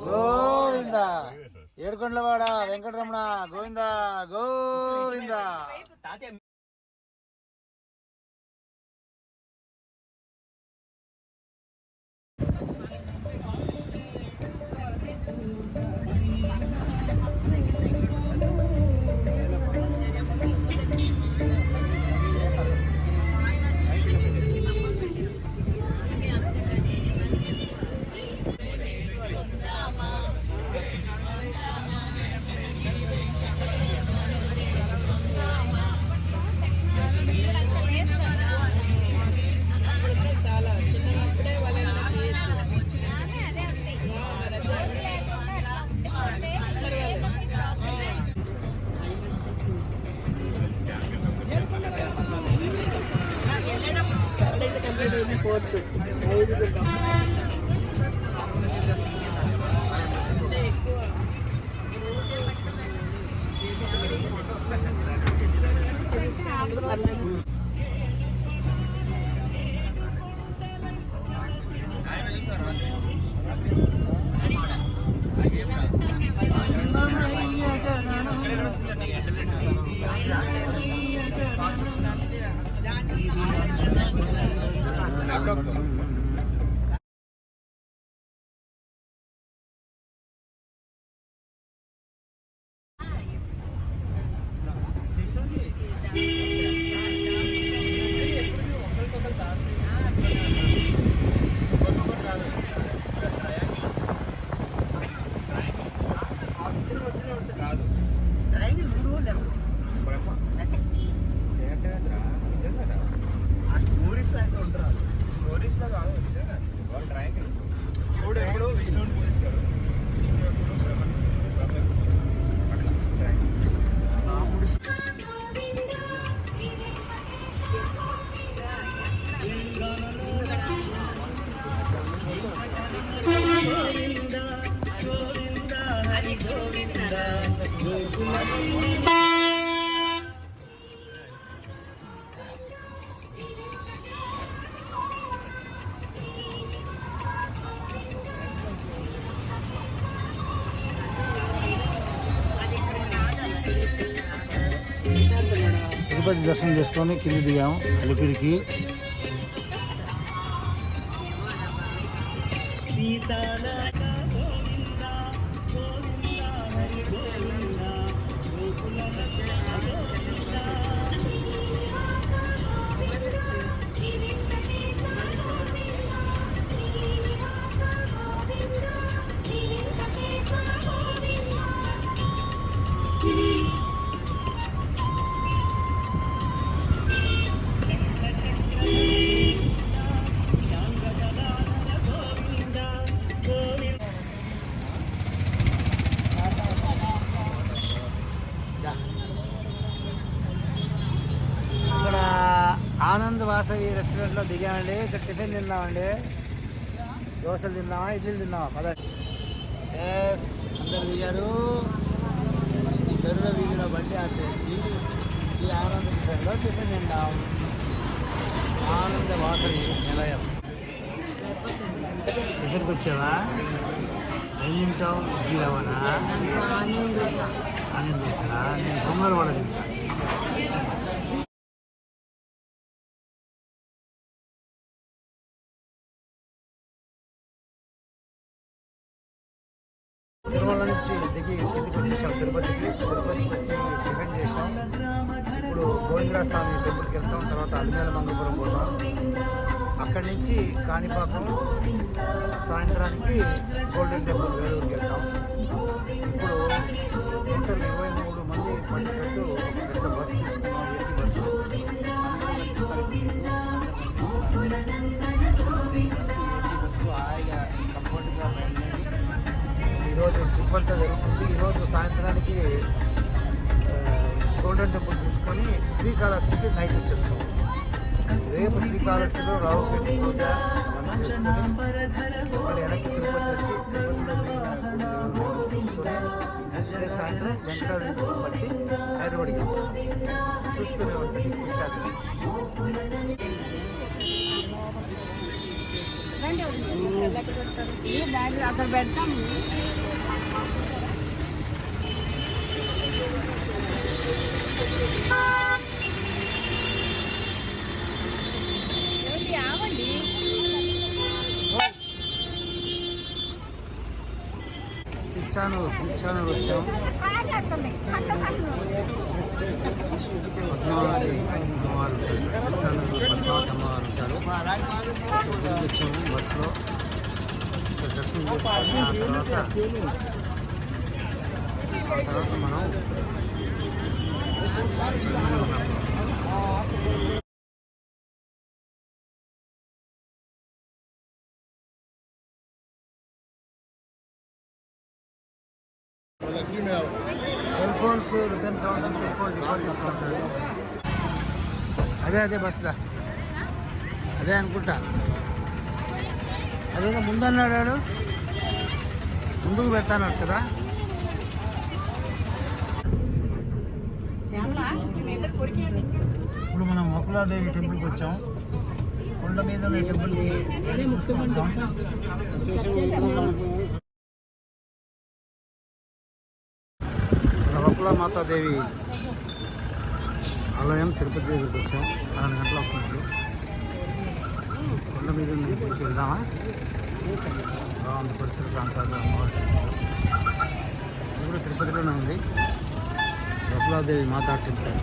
గోవింద ఏడుకొండలవాడ Venkataramana Govinda Govinda. Fourth Tirupati దర్శనం చేసుకొని కింది దిగాము అలిపిరికి. ఆనంద్ వాసవి రెస్టారెంట్లో దిగామండి. ఇక్కడ టిఫిన్ తిన్నామండి. దోశలు తిన్నామా, ఇడ్లీలు తిన్నామా పదండి. ఎస్ అందరు దిగారు. ఈ గరుడ వీధిలో బండి ఆపేసి ఈ ఆనంద్ రెస్టారెంట్లో టిఫిన్ తిన్నాం. ఆనంద వాసవి నిలయం. టిఫిన్కి వచ్చావా? ఏం తింటావు? ఇడ్లీ రవ్వనా? ఆనియన్ దోశనా? నేను పొంగల్ వడ తింటా. తిరుమల నుంచి దిగి కిందికి వచ్చేసాం తిరుపతికి వచ్చి టిఫిన్ చేసాం. ఇప్పుడు గోవిందరాజ స్వామి టెంపుల్కి వెళ్తాం. తర్వాత అలిమేల మంగళపురం పోతాం. అక్కడి నుంచి కాణిపాకం, సాయంత్రానికి గోల్డెన్ టెంపుల్ వేలూరుకి వెళ్తాం. ఇప్పుడు టోటల్ 23 మంది పట్టేటట్టు పెద్ద బస్సు తీసుకున్నాం. AC bus. ఏసీ బస్సు హాయిగా కంఫర్ట్గా బయలుదేరి ఈరోజు ట్రిప్ అంతా జరుగుతుంది. ఈరోజు సాయంత్రానికి గోల్డెన్ టెంపుల్ చూసుకొని శ్రీకాళహస్తికి నైట్ వచ్చేస్తాం. రేపు శ్రీకాళహస్తిలో రావుకేతు పూజ అవన్నీ చేసుకొని మళ్ళీ వెనక్కి తిరుపతి వచ్చి తిరుపతిలో చూసుకొని రేపు సాయంత్రం వెంకటాద్రి బట్టి హైదరాబాద్కి వెళ్తాం. చూస్తూనే ఉంటుంది. ఇంకా అక్కడ పెడతాము. తిచ్చానూరు వచ్చాం. పద్మావతి అమ్మవారు తిచ్చానూరు పద్మావతి అమ్మవారు ఉంటారు. వచ్చాము బస్సులో దర్శనం చేసుకొని ఆ తర్వాత మనం cell phones return counter, cell phone deposit counter. అదే బస్సుదా, అదే అనుకుంటా. అదేదో ముందు అన్నాడు, ముందుకు పెడతాన్నాడు కదా. ఇప్పుడు మనం మొక్కలాదేవి టెంపుల్కి వచ్చాం. కొండ మీద ఉన్న టెంపుల్కి మాతాదేవి ఆలయం తిరుపతి దగ్గరికి వచ్చాం. 4 గంటలు అవుతుంది. కొండ మీద ఉన్న టెంపుల్కి వెళ్దామా? బాగుంది పరిసర ప్రాంతాలు. అమ్మవారి ఇది కూడా తిరుపతిలోనే ఉంది. బకులాదేవి మాతా టెంపుల్.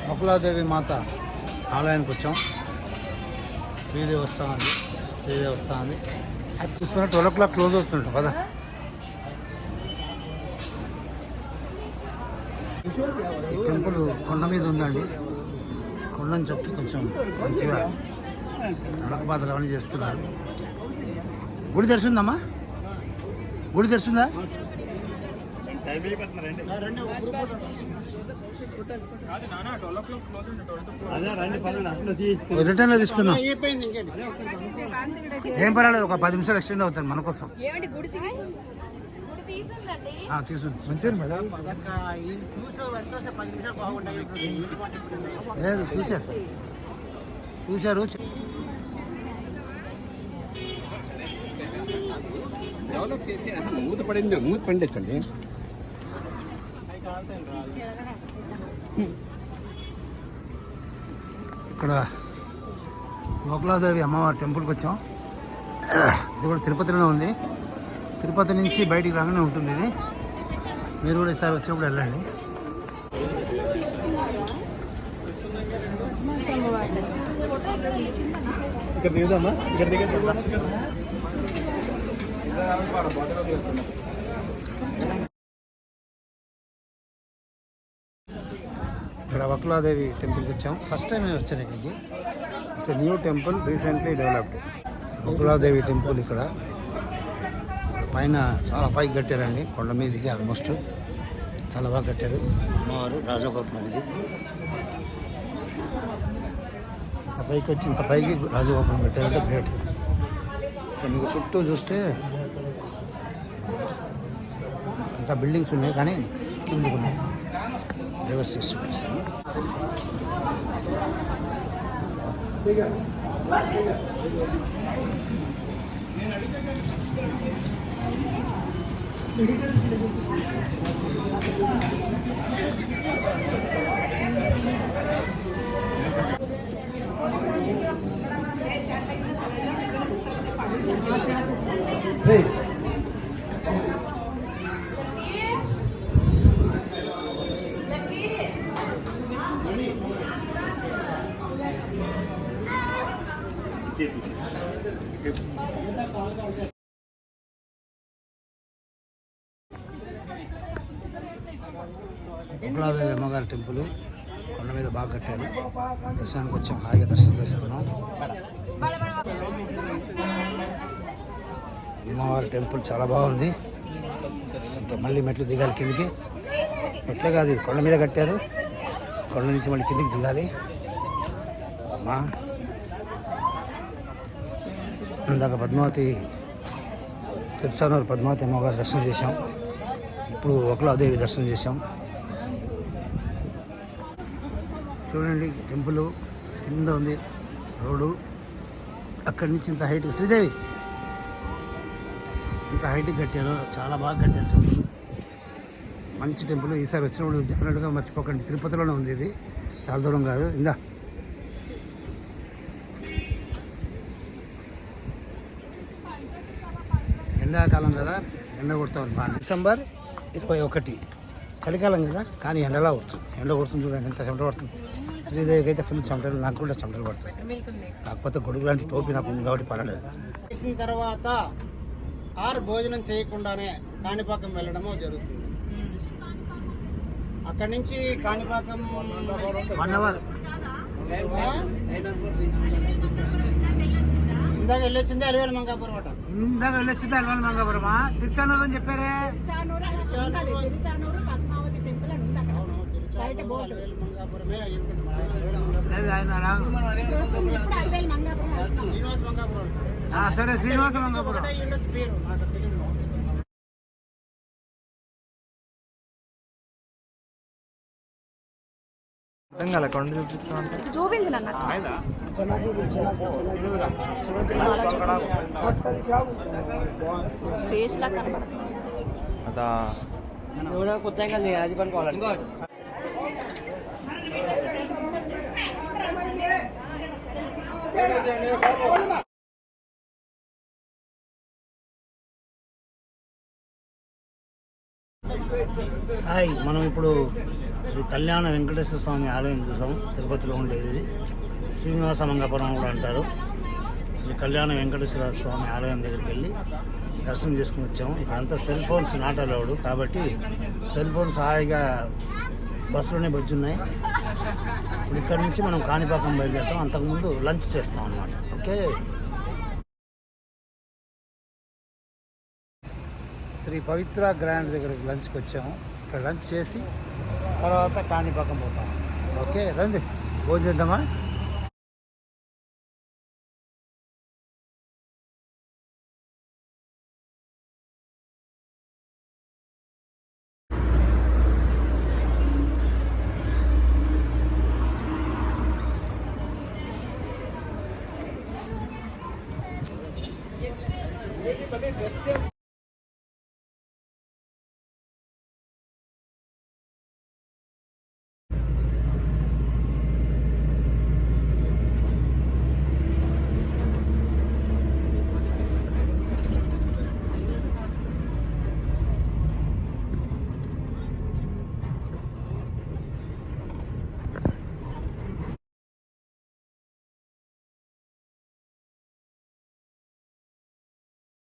బకులాదేవి మాత ఆలయానికి వచ్చాం. శ్రీదేవస్థానం అది చూస్తున్నా 12 o'clock క్లోజ్ అవుతుంట కదా. ఈ టెంపుల్ కొండ మీద ఉందండి. కొండని చెప్పి కొంచెం మంచిగా నడకబాదలు అవన్నీ చేస్తున్నారు. గుడి తెరిచిందమ్మా? గుడి తెరిచిందా? రిటర్న్ లో తీసుకుందాం. ఏం పర్వాలేదు, ఒక 10 నిమిషాలు ఎక్స్టెండ్ అవుతుంది మన కోసం. లేదు చూశారు. డెవలప్ చేసి మూత పండించండి. ఇక్కడ బకులాదేవి అమ్మవారి టెంపుల్కి వచ్చాం. ఇది కూడా తిరుపతిలోనే ఉంది. తిరుపతి నుంచి బయటికి రాగానే ఉంటుంది ఇది. మీరు కూడా ఈసారి వచ్చినప్పుడు వెళ్ళండి. ఇక్కడ బకులాదేవి టెంపుల్కి వచ్చాం. ఫస్ట్ టైం నేను వచ్చాను ఇక్కడికి. It's new temple, recently developed. Bakuladevi temple ఇక్కడ పైన చాలా పైకి కట్టారండి. కొండ మీదకి ఆల్మోస్ట్ చాలా బాగా కట్టారు. అమ్మవారు రాజగోపురం ఇది. ఇంత పైకి వచ్చి ఇంత పైకి రాజగోపురం కట్టారంటే గ్రేట్. ఇక్కడ మీకు చుట్టూ చూస్తే ఇంకా బిల్డింగ్స్ ఉన్నాయి, కానీ కిందకు ఉన్నాయి. రివర్స్ చేసి చూపిస్తాను. బకులాదేవి అమ్మగారి టెంపుల్ కొండ మీద బాగా కట్టారు. దర్శనానికి వచ్చాం, హాయిగా దర్శనం చేసుకున్నాం. అమ్మవారి టెంపుల్ చాలా బాగుంది. అంత మళ్ళీ మెట్లు దిగాలి కిందికి. మెట్లే కాదు, కొండ మీద కట్టారు. కొండ నుంచి మళ్ళీ కిందికి దిగాలి. అమ్మా ఇందాక తిరుచానూరు పద్మావతి అమ్మగారు దర్శనం చేశాం. ఇప్పుడు ఒకలాదేవి దర్శనం చేసాం. చూడండి టెంపుల్ కింద ఉంది రోడ్డు, అక్కడి నుంచి ఇంత హైట్. శ్రీదేవి ఇంత హైట్కి కట్టారు, చాలా బాగా కట్టారు టెంపుల్. మంచి టెంపుల్. ఈసారి వచ్చినప్పుడు డెఫినెట్గా మర్చిపోకండి. తిరుపతిలోనే ఉంది ఇది, చాలా దూరం కాదు. ఇందా ఎండాకాలం కదా, ఎండ కొడుతూ ఉంది బాగా. డిసెంబర్ 21 చలికాలం కదా, కానీ ఎండలా కొడుతుంది. ఎండ కొడుతుంది చూడండి, ఎంత చెమట పడుతుంది. శ్రీదేవికి అయితే ఫుల్ చెమటలు, నాకు కూడా చెమటలు పడుతుంది. కాకపోతే గొడుగు లాంటి టోపీ నాకు ఉంది కాబట్టి పర్వాలేదు. చేసిన తర్వాత భోజనం చేయకుండానే కాణిపాకం వెళ్ళడము జరుగుతుంది. అక్కడి నుంచి కాణిపాకం 1 hour. ఇందాక వెళ్ళొచ్చింది అలివేలు మంగాపురం అట. ఇందాక వెళ్ళొచ్చింది అలివేలు మంగాపురమా? తిరుచానూరు అని చెప్పారే. అలివేలు మంగాపురమే అయి ఉంటుంది. శ్రీనివాస మంగాపురం. సరే, శ్రీనివాస మంగాపురం పేరు నాకు తెలియదు. చూపింది నన్ను ఫేస్ లా కనబడుతుంది. హాయ్, మనం ఇప్పుడు శ్రీ కళ్యాణ వెంకటేశ్వర స్వామి ఆలయం చూసాం. తిరుపతిలో ఉండేది శ్రీనివాస మంగాపురం కూడా అంటారు. శ్రీ కళ్యాణ వెంకటేశ్వర స్వామి ఆలయం దగ్గరికి వెళ్ళి దర్శనం చేసుకుని వచ్చాము. ఇక్కడంతా సెల్ ఫోన్స్ నాట్ అలౌడ్ కాబట్టి సెల్ ఫోన్స్ హాయిగా బస్సులోనే బజ్జున్నాయి. ఇప్పుడు ఇక్కడి నుంచి మనం కాణిపాకం బయలుదేరుతాం. అంతకుముందు లంచ్ చేస్తాం అన్నమాట. ఓకే, శ్రీ పవిత్ర గ్రాండ్ దగ్గరికి లంచ్కి వచ్చాము. ఇక్కడ లంచ్ చేసి తర్వాత కాణిపాకం పోతాం. ఓకే, రండి భోజనం చేద్దామా?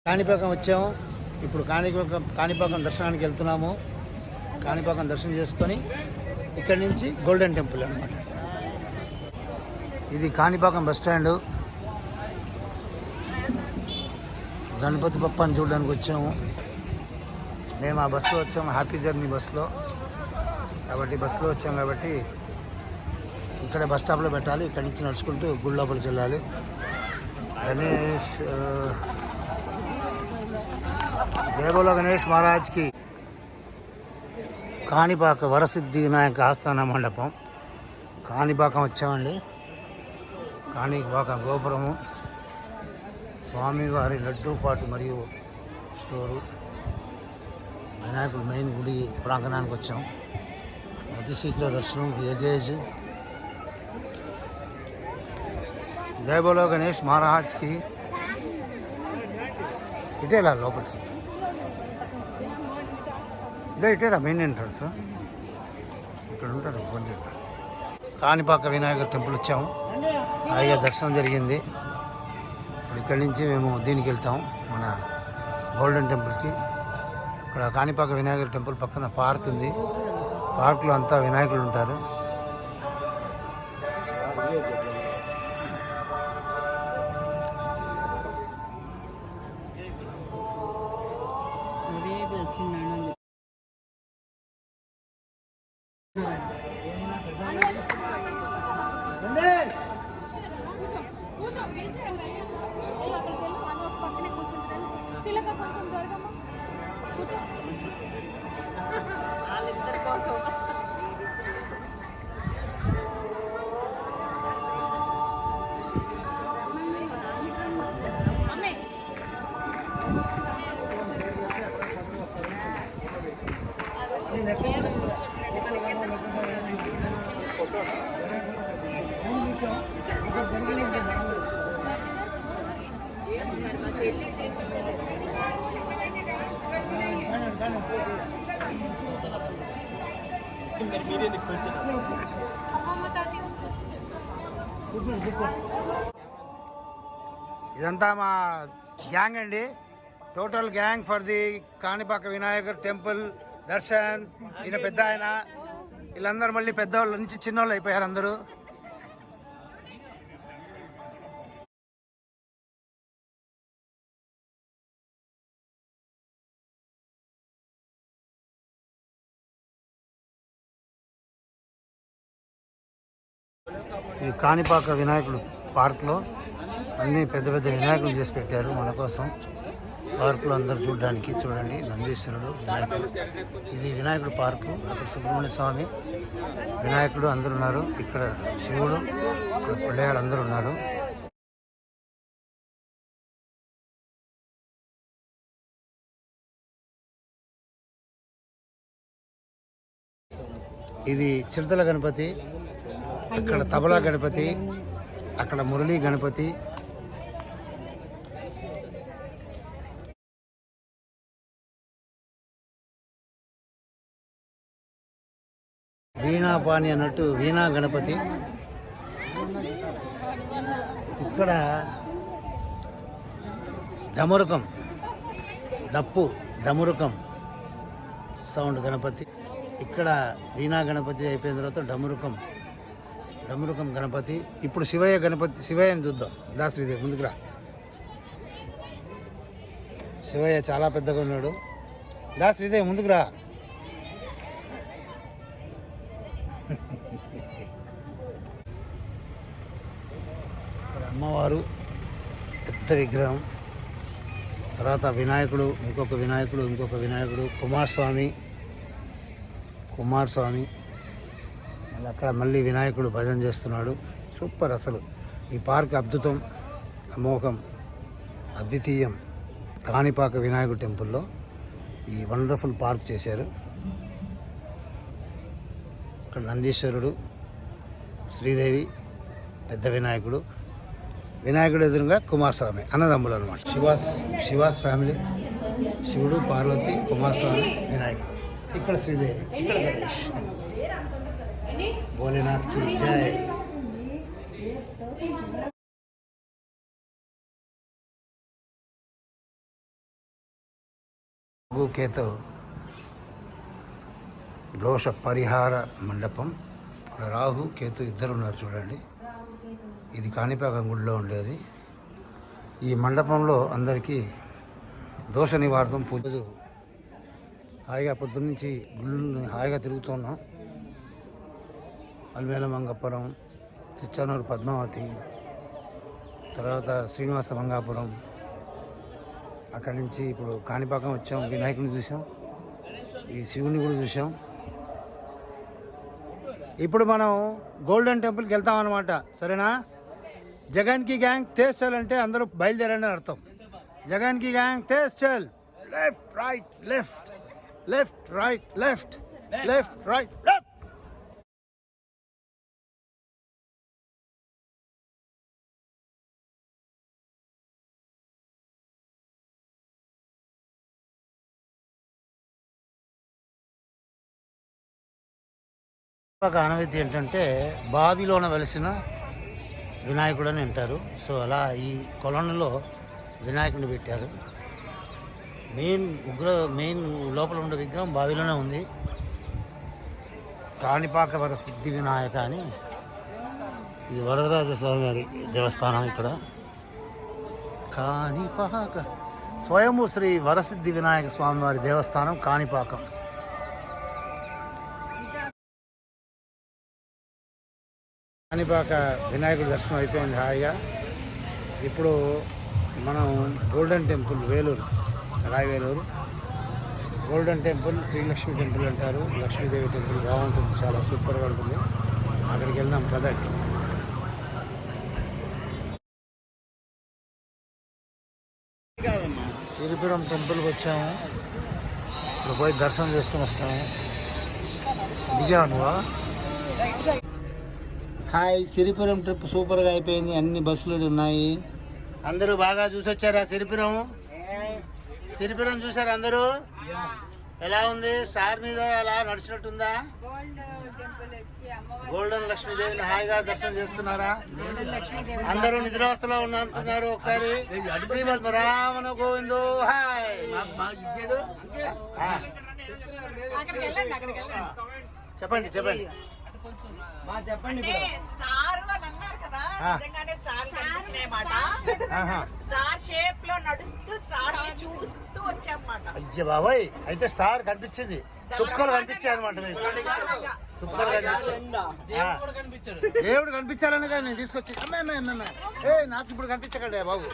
కాణిపాకం వచ్చాము. ఇప్పుడు కాణిపాకం దర్శనానికి వెళ్తున్నాము. కాణిపాకం దర్శనం చేసుకొని ఇక్కడి నుంచి గోల్డెన్ టెంపుల్ అన్నమాట. ఇది కాణిపాకం బస్ స్టాండు. గణపతి బప్పని చూడడానికి వచ్చాము. మేము ఆ బస్సులో వచ్చాము, హ్యాపీ జర్నీ బస్సులో. కాబట్టి బస్సులో వచ్చాము కాబట్టి ఇక్కడ బస్ స్టాప్లో పెట్టాలి. ఇక్కడి నుంచి నడుచుకుంటూ గుడి లోపలికి వెళ్ళాలి. గణేష్ జయ బోలో గణేష్ మహారాజ్కి. కాణిపాక వరసిద్ధి వినాయక ఆస్థాన మండపం కాణిపాకం వచ్చామండి. కాణిపాక గోపురము, స్వామివారి లడ్డూపాటు మరియు స్టోరు, వినాయకుడు మెయిన్ గుడి ప్రాంగణానికి వచ్చాం. అతి శీఘ్ర దర్శనం. ఏజేజ్ జయ బోలో గణేష్ మహారాజ్కి. ఇటే వెళ్ళాలి లోపలికి. ఇటేరా మెయిన్ ఎంట్రన్స్. ఇక్కడ ఉంటారు ఇబ్బంది. కాణిపాక వినాయక టెంపుల్ వచ్చాము. హాయిగా దర్శనం జరిగింది. ఇప్పుడు ఇక్కడి నుంచి మేము దీనికి వెళ్తాం, మన గోల్డెన్ టెంపుల్కి. ఇక్కడ కాణిపాక వినాయకుడి టెంపుల్ పక్కన పార్క్ ఉంది. పార్క్లో అంతా వినాయకులు ఉంటారు. ఇదంతా మా గ్యాంగ్ అండి, total gang for the Kanipaka Vinayakar temple Darshan. ఈయన పెద్ద ఆయన, వీళ్ళందరూ మళ్ళీ పెద్దవాళ్ళ నుంచి చిన్నోళ్ళు అయిపోయారు అందరూ. ఈ కాణిపాక వినాయకుడు పార్క్లో అన్ని పెద్ద పెద్ద వినాయకులు చేసి పెట్టారు మన కోసం. పార్కులు అందరూ చూడడానికి. చూడండి, నందీశ్వరుడు వినాయకుడు. ఇది వినాయకుడు పార్కు. అక్కడ సుబ్రహ్మణ్య స్వామి వినాయకుడు అందరూ ఉన్నారు. ఇక్కడ శివుడు, ఇక్కడ పిల్లలు అందరూ ఉన్నారు. ఇది చిరుతల గణపతి, అక్కడ తబలా గణపతి, అక్కడ మురళీ గణపతి. వీణాపాణి అన్నట్టు వీణా గణపతి. ఇక్కడ డమరుకం, డప్పు డమరుకం సౌండ్ గణపతి. ఇక్కడ వీణా గణపతి అయిపోయిన తర్వాత డమరుకం గణపతి. ఇప్పుడు శివయ్య గణపతి, శివయ్యని చూద్దాం. శ్రీదేవి ముందుకురా. శివయ్య చాలా పెద్దగా ఉన్నాడు. శ్రీదేవి ముందుకురా. అమ్మవారు పెద్ద విగ్రహం. తర్వాత వినాయకుడు, ఇంకొక వినాయకుడు, కుమారస్వామి. మళ్ళీ అక్కడ మళ్ళీ వినాయకుడు భజన చేస్తున్నాడు. సూపర్. అసలు ఈ పార్క్ అద్భుతం, అమోఘం, అద్వితీయం. కాణిపాక వినాయకుడు టెంపుల్లో ఈ వండర్ఫుల్ పార్క్ చేశారు. ఇక్కడ నందీశ్వరుడు, శ్రీదేవి, పెద్ద వినాయకుడు ఎదురుగా కుమారస్వామి, అన్నదమ్ములు అనమాట. శివాస్ ఫ్యామిలీ, శివుడు, పార్వతి, కుమారస్వామి, వినాయకుడు. ఇక్కడ శ్రీదేవి, ఇక్కడ గణేష్. భోలేనాథ్ కి జై. కేతు దోష పరిహార మండపం. రాహు కేతు ఇద్దరు ఉన్నారు చూడండి. ఇది కాణిపాకం గుడిలో ఉండేది. ఈ మండపంలో అందరికీ దోష నివారణం పూజ. హాయిగా పొద్దున్నుంచి గుళ్ళు హాయిగా తిరుగుతున్నాం. అల్మేల మంగపురం, తిచ్చనూరు పద్మావతి, తర్వాత శ్రీనివాస మంగాపురం. అక్కడి నుంచి ఇప్పుడు కాణిపాకం వచ్చాం. వినాయకుని చూసాం, ఈ శివుని కూడా చూసాం. ఇప్పుడు మనం గోల్డెన్ టెంపుల్కి వెళ్తాం అన్నమాట. సరేనా? జగన్ కి గ్యాంగ్ తేజ్ చల్ అంటే అందరూ బయలుదేరండి అని అర్థం. జగన్ కి గ్యాంగ్ తేజ్ చల్. Left right left, left right left, left right left. ఒక ఆనవాయితీ ఏంటంటే బావిలోన వెలిసిన వినాయకుడు అని అంటారు. సో అలా ఈ కొలనులో వినాయకుడిని పెట్టారు. మెయిన్ లోపల ఉండే విగ్రహం బావిలోనే ఉంది. కాణిపాక వరసిద్ధి వినాయక అని, ఇది వరదరాజ స్వామి వారి దేవస్థానం. ఇక్కడ కాణిపాక స్వయంభూ శ్రీ వరసిద్ధి వినాయక స్వామి వారి దేవస్థానం కాణిపాకం. కాణిపాక వినాయకుడి దర్శనం అయిపోయింది హాయిగా. ఇప్పుడు మనం golden temple, Vellore, Rayavellore golden temple, Srilakshmi temple అంటారు. లక్ష్మీదేవి టెంపుల్ బాగుంటుంది, చాలా సూపర్గా ఉంటుంది. అక్కడికి వెళ్దాం కదండి. సిరిపురం టెంపుల్కి వచ్చాము. ఇప్పుడు పోయి దర్శనం చేసుకుని వస్తాము. దిగావా నువ్వు? హాయ్, సిరిపురం ట్రిప్ సూపర్గా అయిపోయింది. అన్ని బస్సులు ఉన్నాయి. అందరూ బాగా చూసొచ్చారా సిరిపురం? సిరిపురం చూసారా అందరూ? ఎలా ఉంది? స్టార్ మీద అలా నడిచినట్టుందా? గోల్డెన్ లక్ష్మీదేవిని హాయిగా దర్శనం చేస్తున్నారా? అందరూ నిద్రావస్థలో ఉన్నట్టున్నారు. ఒకసారి శ్రీమద్ రామన గోవిందో హాయ్. చెప్పండి చెప్పండి. అంటే స్టార్ అని అన్నారు కదా, నిజంగానే స్టార్ కనిపించినాయన్నమాట. స్టార్ షేప్ లో నడుస్తూ స్టార్ ని చూస్తూ వచ్చామన్నమాట. అయ్య బాబాయ్, అయితే స్టార్ కనిపించింది, చుక్కలు కనిపించాయి అనమాట. మీకు చుక్కలు కనిపించాయి. దేవుడు కనిపించాలని కదా నేను తీసుకొచ్చి. నాకు ఇప్పుడు కనిపించకండి బాబు.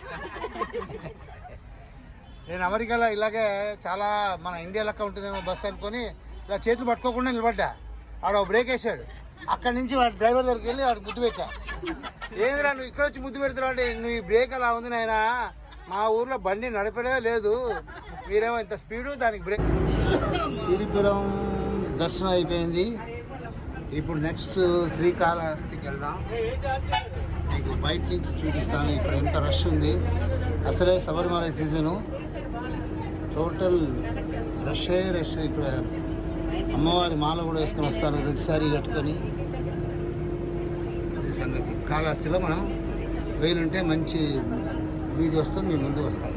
నేను అమెరికాలో ఇలాగే చాలా మన ఇండియా లెక్క ఉంటుందేమో బస్సు అనుకొని ఇలా చేతులు పట్టుకోకుండా నిలబడ్డా. ఆడ బ్రేక్ వేసాడు. అక్కడి నుంచి వాడు డ్రైవర్ దగ్గరికి వెళ్ళి వాడికి ముద్దు పెట్టా. ఏందిరా నువ్వు ఇక్కడ వచ్చి ముద్దు పెడుతున్నావు అంటే, నువ్వు ఈ బ్రేక్ అలా ఉంది నాయన, మా ఊర్లో బండి నడిపడే లేదు, మీరేమో ఇంత స్పీడు దానికి బ్రేక్. సిరిపురం దర్శనం అయిపోయింది. ఇప్పుడు నెక్స్ట్ శ్రీకాళహస్తికి వెళ్దాం. మీకు బయట నుంచి చూపిస్తాను. ఇక్కడ ఎంత రష్ ఉంది. అసలే శబరిమల సీజను, టోటల్ రషే రష్. ఇక్కడ అమ్మవారి మాల కూడా వేసుకొని వస్తారు, రెడ్ శారీ కట్టుకొని. ఇది సంగతి. కాళహస్తిలో మనం వేలుంటే మంచి వీడియోస్తో మీ ముందు వస్తాం.